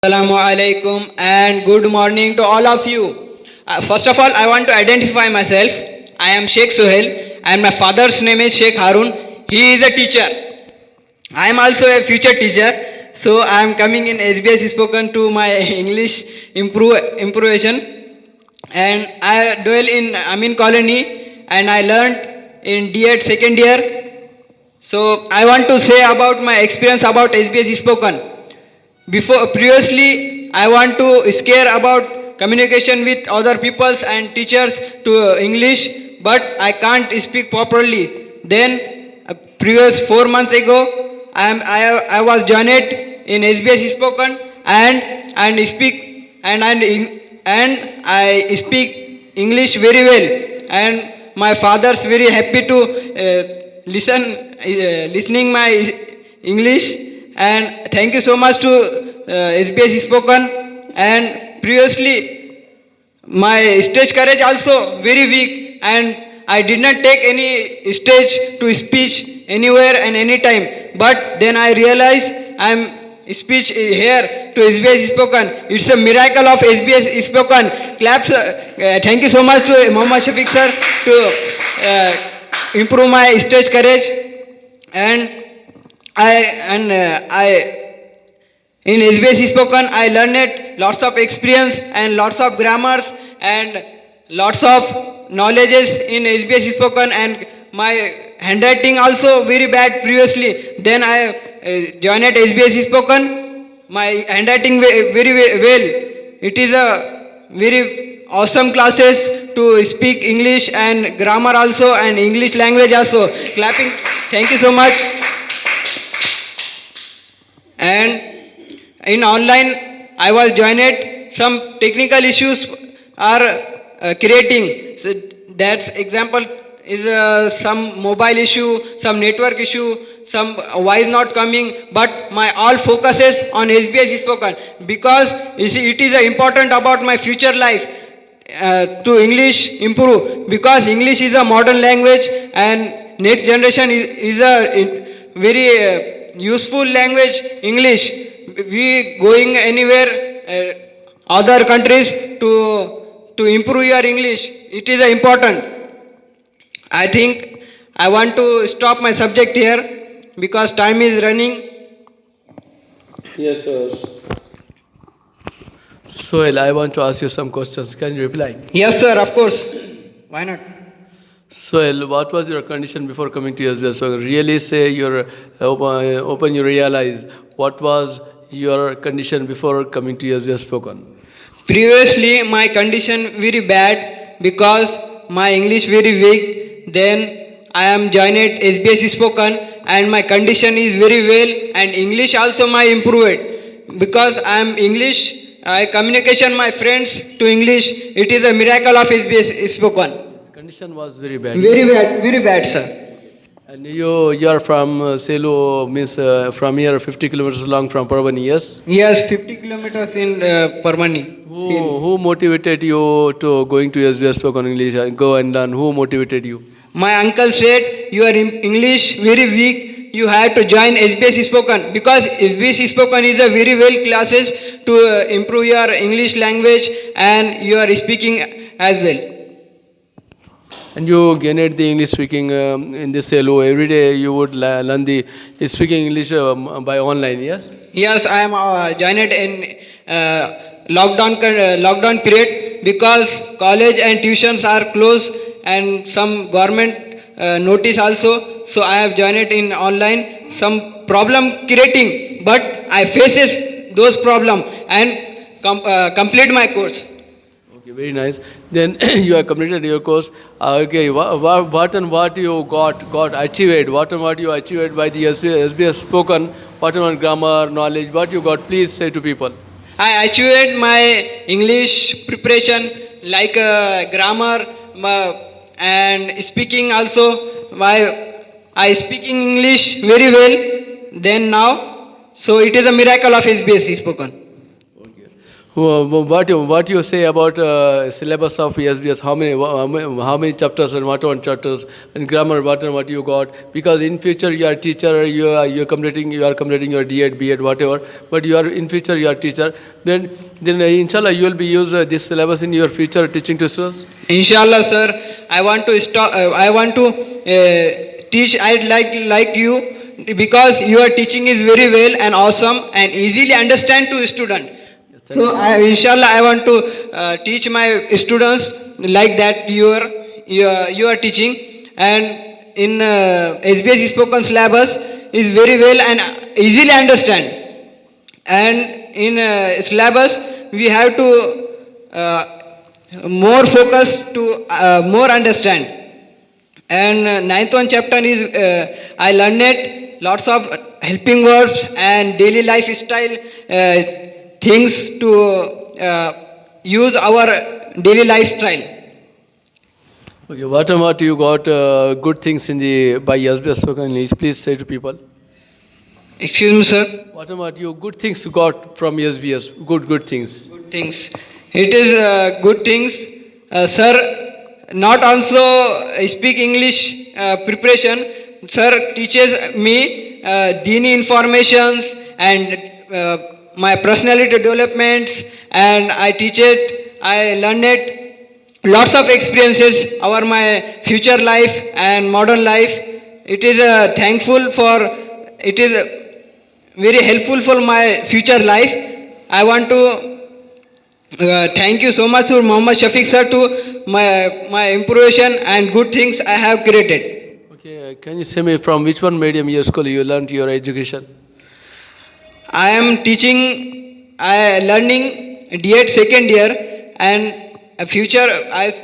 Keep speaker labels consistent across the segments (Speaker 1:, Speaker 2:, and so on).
Speaker 1: Assalamu alaikum and good morning to all of you. First of all, I want to identify myself. I am Sheikh Sohail and my father's name is Sheikh Harun. He is a teacher. I am also a future teacher. So I am coming in SBS spoken to my English improvement. And I dwell in Amin Colony and I learned in D.Ed second year. So I want to say about my experience about SBS spoken. Before previously, I want to scare about communication with other peoples and teachers to English, but I can't speak properly. Then, previous 4 months ago, I was joined in SBS spoken and speak and I speak English very well. And my father's very happy to listening my English, and thank you so much to SBS spoken. And previously my stage courage also very weak and I did not take any stage to speech anywhere and anytime, but then I realized I am speech here to SBS spoken. It's a miracle of SBS spoken. Claps. Thank you so much to Muhammad Shafiq sir to improve my stage courage. And I in SBS spoken I learned lots of experience and lots of grammars and lots of knowledges in SBS spoken, and my handwriting also very bad previously. Then I joined at SBS spoken. My handwriting very well. It is a very awesome classes to speak English and grammar also and English language also. Clapping. Thank you so much. And in online I was joined. Some technical issues are creating. So that's example is some mobile issue, some network issue, some voice not coming, but my all focuses on SBS spoken because it is important about my future life to English improve, because English is a modern language and next generation is a very useful language. English, we going anywhere other countries to improve your English, it is important. I think I want to stop my subject here because time is running.
Speaker 2: Yes, sir. Sohail, I want to ask you some questions. Can you reply?
Speaker 1: Yes sir, of course, why not.
Speaker 2: Sohail, what was your condition before coming to SBS? Really say your open you realize what was your condition before coming to SBS spoken.
Speaker 1: Previously my condition very bad because my English very weak. Then I am joined SBS spoken and my condition is very well, and English also my improved because I am English. I communication my friends to English. It is a miracle of SBS spoken.
Speaker 2: His condition was very bad.
Speaker 1: Very bad, sir.
Speaker 2: And you are from Selu, means from here 50 kilometers long from Parvani, yes?
Speaker 1: Yes, 50 kilometers in Parmani.
Speaker 2: Who motivated you to going to SBS spoken English and go and learn? Who motivated you?
Speaker 1: My uncle said, you are in English very weak, you have to join SBS spoken, because SBS spoken is a very well classes to improve your English language and you are speaking as well.
Speaker 2: And you gained the English speaking in this Selu. Every day you would learn the speaking English by online, yes?
Speaker 1: Yes, I am joined in lockdown period because college and tuitions are closed and some government notice also. So I have joined in online. Some problem creating, but I faces those problem and complete my course.
Speaker 2: Okay, very nice. Then you have completed your course. Okay, what and what you got achieved? What and what you achieved by the SBS spoken? What and what grammar knowledge? What you got? Please say to people.
Speaker 1: I achieved my English preparation like grammar and speaking also. I speaking English very well then now. So it is a miracle of SBS spoken.
Speaker 2: Okay. What you say about syllabus of SBS? How many chapters and what one chapters and grammar? What you got? Because in future you are teacher, you are completing your D.Ed, B.Ed, whatever. But you are in future you are teacher. Then inshallah you will be use this syllabus in your future teaching to students.
Speaker 1: Inshallah, sir. I want to stop. I want to teach. I'd like you because your teaching is very well and awesome and easily understand to student. So inshallah, I want to teach my students like that you are teaching, and in SBS spoken syllabus is very well and easily understand. And in syllabus we have to more focus to more understand. And ninth one chapter is I learned it lots of helping verbs and daily lifestyle things to use our daily lifestyle.
Speaker 2: Okay, what you got good things in the by SBS spoken English? Please say to people.
Speaker 1: Excuse me, sir.
Speaker 2: What you good things you got from SBS? Good things.
Speaker 1: Good things. It is good things, sir. Not also speak English preparation. Sir teaches me Dini informations and my personality developments, and I teach it. I learn it. Lots of experiences over my future life and modern life. It is thankful for. It is very helpful for my future life. I want to thank you so much to Muhammad Shafiq sir to my improvisation and good things I have created.
Speaker 2: Okay, can you say me from which one medium your school you learned your education?
Speaker 1: I am teaching. I learning D.Ed second year, and a future.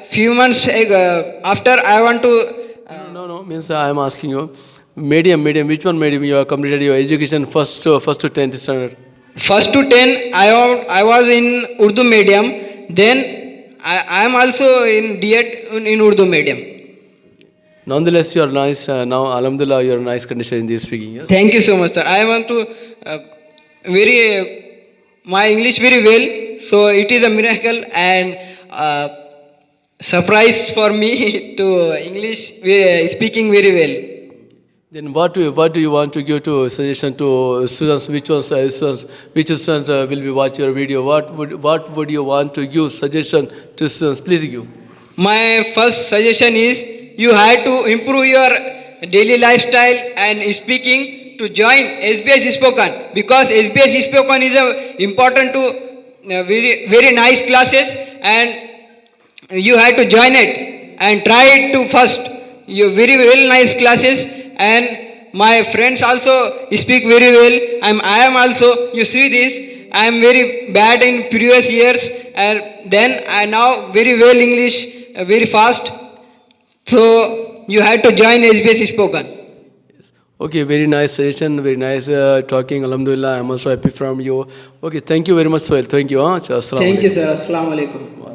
Speaker 1: Few months after I want to.
Speaker 2: No, means I am asking you, medium, which one medium you have completed your education first to 10th standard?
Speaker 1: First to 10, I was in Urdu medium. Then I am also in D.Ed in Urdu medium.
Speaker 2: Nonetheless, you are nice. Now, alhamdulillah, you are nice condition in this speaking. Yes.
Speaker 1: Thank you so much, sir. I want to my English very well. So it is a miracle and surprise for me to English speaking very well.
Speaker 2: Then what do you want to give to suggestion to students? Which students will be watch your video? What would you want to give suggestion to students? Please give.
Speaker 1: My first suggestion is you have to improve your daily lifestyle and speaking to join SBS Spoken, because SBS Spoken is important to very nice classes, and you have to join it and try it to first. You very nice classes, and my friends also speak very well. I am also, you see this, I am very bad in previous years, and then I now very well English very fast. So you have to join SBS Spoken.
Speaker 2: Okay, very nice suggestion, very nice talking. Alhamdulillah, I am also happy from you. Okay, thank you very much, Sohail. Thank you.
Speaker 1: Thank you, sir. Assalamu alaikum.